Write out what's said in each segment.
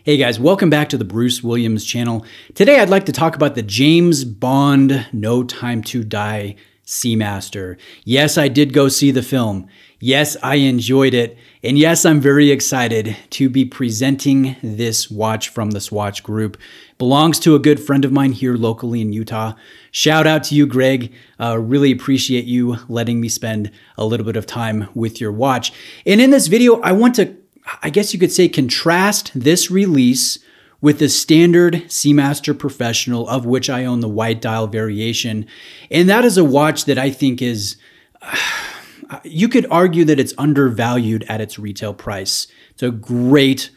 Hey guys, welcome back to the Bruce Williams channel. Today I'd like to talk about the James Bond No Time to Die Seamaster. Yes, I did go see the film. Yes, I enjoyed it. And yes, I'm very excited to be presenting this watch from the Swatch Group. Belongs to a good friend of mine here locally in Utah. Shout out to you, Greg. Really appreciate you letting me spend a little bit of time with your watch. And in this video, I want to, I guess you could say, contrast this release with the standard Seamaster Professional, of which I own the white dial variation. And that is a watch that I think is, you could argue that it's undervalued at its retail price. It's a great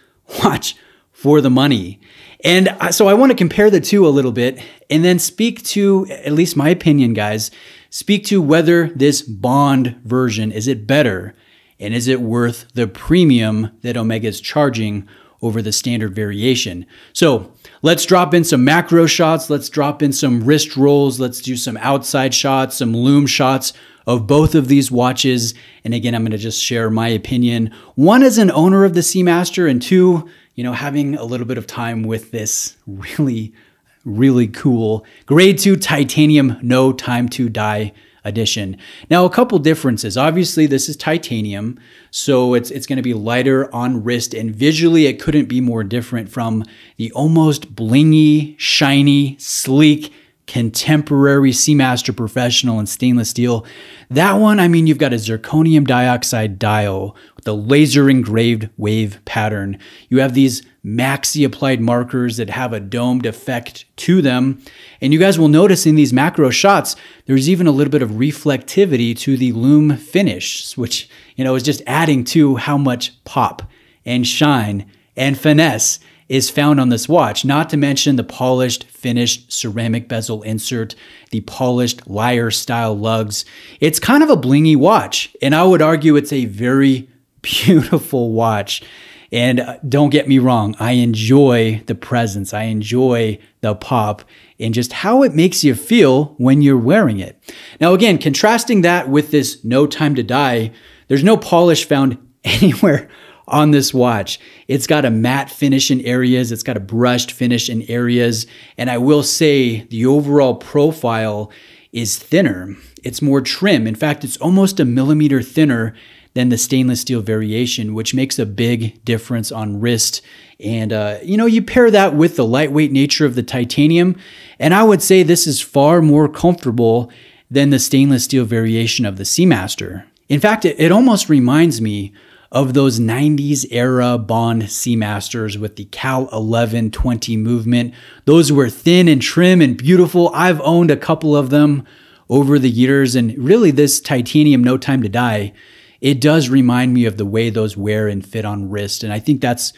watch for the money. And so I want to compare the two a little bit and then speak to, at least my opinion, guys, speak to whether this Bond version, is it better? And is it worth the premium that Omega is charging over the standard variation? So let's drop in some macro shots. Let's drop in some wrist rolls. Let's do some outside shots, some lume shots of both of these watches. And again, I'm going to just share my opinion. One, as an owner of the Seamaster, and two, having a little bit of time with this really cool grade 2 titanium No Time to Die edition. Now, a couple differences. Obviously, this is titanium, so it's going to be lighter on wrist, and visually it couldn't be more different from the almost blingy, shiny, sleek, contemporary Seamaster Professional in stainless steel. That one, I mean, you've got a zirconium dioxide dial with a laser engraved wave pattern. You have these maxi applied markers that have a domed effect to them. And you guys will notice in these macro shots, there's even a little bit of reflectivity to the lume finish, which, is just adding to how much pop and shine and finesse is found on this watch, not to mention the polished, finished ceramic bezel insert, the polished lyre style lugs. It's kind of a blingy watch, and I would argue it's a very beautiful watch. And don't get me wrong, I enjoy the presence, I enjoy the pop, and just how it makes you feel when you're wearing it. Now again, contrasting that with this No Time to Die, there's no polish found anywhere on this watch. It's got a matte finish in areas, it's got a brushed finish in areas, and I will say the overall profile is thinner. It's more trim. In fact, it's almost a millimeter thinner than the stainless steel variation, which makes a big difference on wrist. And, you pair that with the lightweight nature of the titanium, and I would say this is far more comfortable than the stainless steel variation of the Seamaster. In fact, it almost reminds me of those 90s era Bond Seamasters with the Cal 1120 movement. Those were thin and trim and beautiful. I've owned a couple of them over the years, and really this titanium No Time to Die, it does remind me of the way those wear and fit on wrist, and I think that's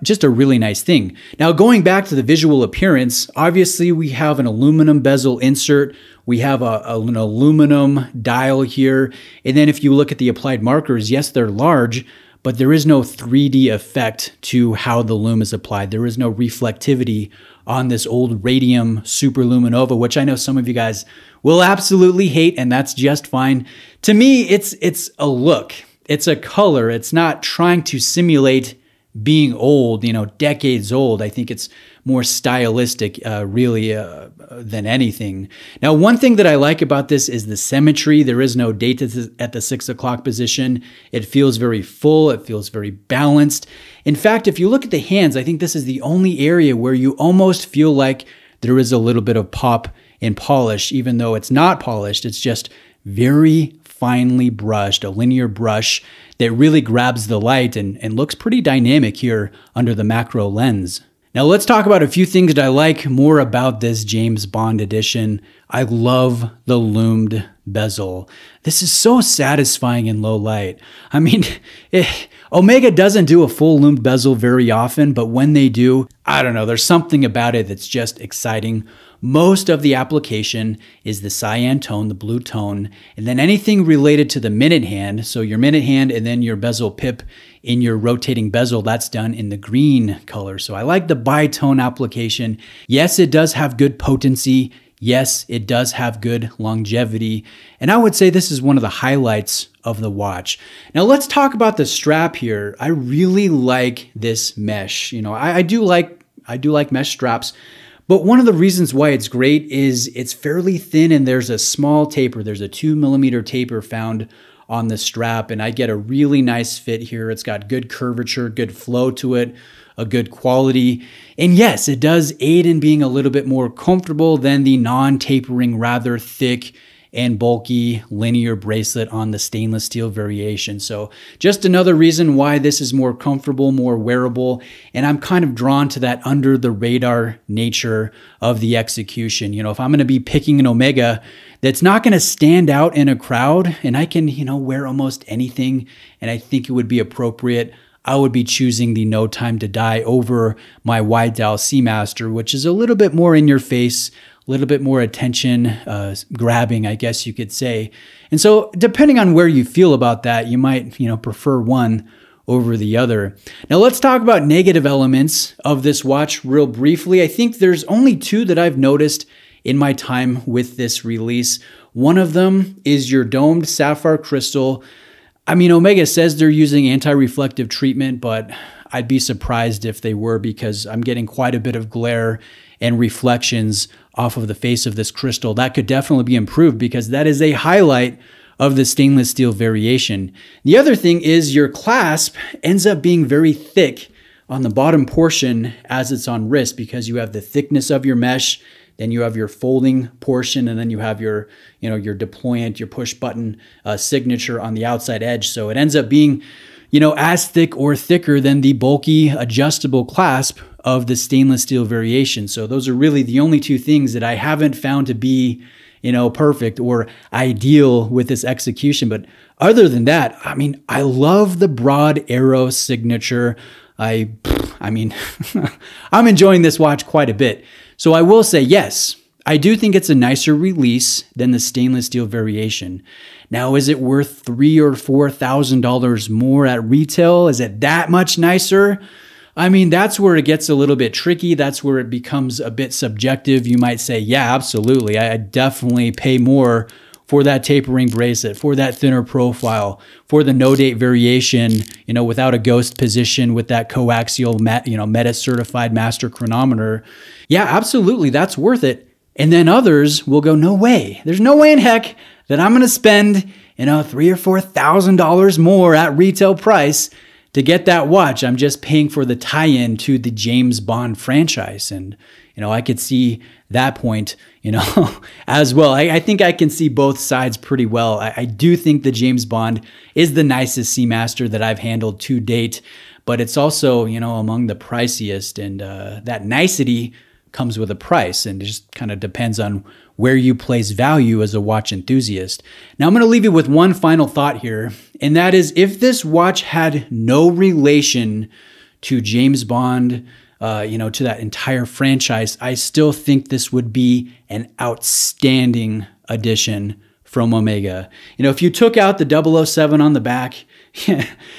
just a really nice thing. Now, going back to the visual appearance, obviously we have an aluminum bezel insert, we have an aluminum dial here, and then if you look at the applied markers, yes, they're large, but there is no 3D effect to how the lume is applied. There is no reflectivity on this old radium Superluminova, which I know some of you guys will absolutely hate, and that's just fine. To me, it's a look. It's a color. It's not trying to simulate being old, decades old. I think it's more stylistic, really, than anything. Now, one thing that I like about this is the symmetry. There is no date at the 6 o'clock position. It feels very full. It feels very balanced. In fact, if you look at the hands, I think this is the only area where you almost feel like there is a little bit of pop and polish, even though it's not polished. It's just very finely brushed, a linear brush that really grabs the light and looks pretty dynamic here under the macro lens. Now let's talk about a few things that I like more about this James Bond edition. I love the lumed bezel. This is so satisfying in low light. I mean, Omega doesn't do a full lumed bezel very often, but when they do, I don't know, there's something about it that's just exciting. Most of the application is the cyan tone, the blue tone, and then anything related to the minute hand, so your minute hand and then your bezel pip in your rotating bezel, that's done in the green color. So I like the bi-tone application. Yes, it does have good potency. Yes, it does have good longevity. And I would say this is one of the highlights of the watch. Now let's talk about the strap here. I really like this mesh. I do like mesh straps, but one of the reasons why it's great is it's fairly thin and there's a small taper. There's a 2mm taper found on the strap, and I get a really nice fit here. It's got good curvature, good flow to it, a good quality. And yes, it does aid in being a little bit more comfortable than the non-tapering, rather thick and bulky linear bracelet on the stainless steel variation. So just another reason why this is more comfortable, more wearable, and I'm kind of drawn to that under the radar nature of the execution. If I'm gonna be picking an Omega that's not gonna stand out in a crowd, and I can, wear almost anything, and I think it would be appropriate, I would be choosing the No Time to Die over my wide dial Seamaster, which is a little bit more in your face, a little bit more attention grabbing, I guess you could say. And so depending on where you feel about that, you might, prefer one over the other. Now let's talk about negative elements of this watch real briefly. I think there's only two that I've noticed in my time with this release. One of them is your domed sapphire crystal. I mean, Omega says they're using anti-reflective treatment, but I'd be surprised if they were, because I'm getting quite a bit of glare and reflections off of the face of this crystal. That could definitely be improved, because that is a highlight of the stainless steel variation. The other thing is your clasp ends up being very thick on the bottom portion as it's on wrist, because you have the thickness of your mesh, then you have your folding portion, and then you have your, your deployant, your push button signature on the outside edge. So it ends up being, as thick or thicker than the bulky adjustable clasp of the stainless steel variation. So those are really the only two things that I haven't found to be, perfect or ideal with this execution. But other than that, I mean, I love the broad arrow signature. I mean, I'm enjoying this watch quite a bit. So I will say, yes, I do think it's a nicer release than the stainless steel variation. Now, is it worth $3,000 or $4,000 more at retail? Is it that much nicer? I mean, that's where it gets a little bit tricky. That's where it becomes a bit subjective. You might say, yeah, absolutely. I definitely pay more for that tapering bracelet, for that thinner profile, for the no date variation, without a ghost position, with that coaxial, META certified master chronometer. Yeah, absolutely, that's worth it. And then others will go, no way. There's no way in heck that I'm going to spend, $3,000 or $4,000 more at retail price to get that watch. I'm just paying for the tie-in to the James Bond franchise. And, I could see that point, as well. I think I can see both sides pretty well. I do think the James Bond is the nicest Seamaster that I've handled to date, but it's also, among the priciest, and that nicety comes with a price, and it just kind of depends on where you place value as a watch enthusiast. Now I'm going to leave you with one final thought here, and that is, if this watch had no relation to James Bond, to that entire franchise, I still think this would be an outstanding addition from Omega. If you took out the 007 on the back,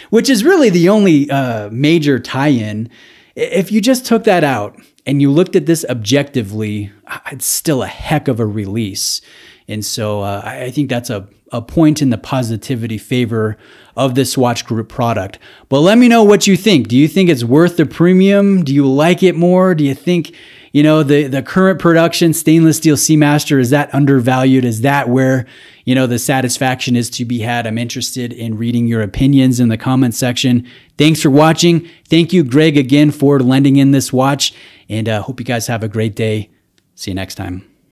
which is really the only major tie-in, if you just took that out and you looked at this objectively, it's still a heck of a release. And so I think that's a point in the positivity favor of this Swatch Group product. But let me know what you think. Do you think it's worth the premium? Do you like it more? Do you think, the current production stainless steel Seamaster, is that undervalued? Is that where, the satisfaction is to be had? I'm interested in reading your opinions in the comment section. Thanks for watching. Thank you, Greg, again, for lending in this watch, and hope you guys have a great day. See you next time.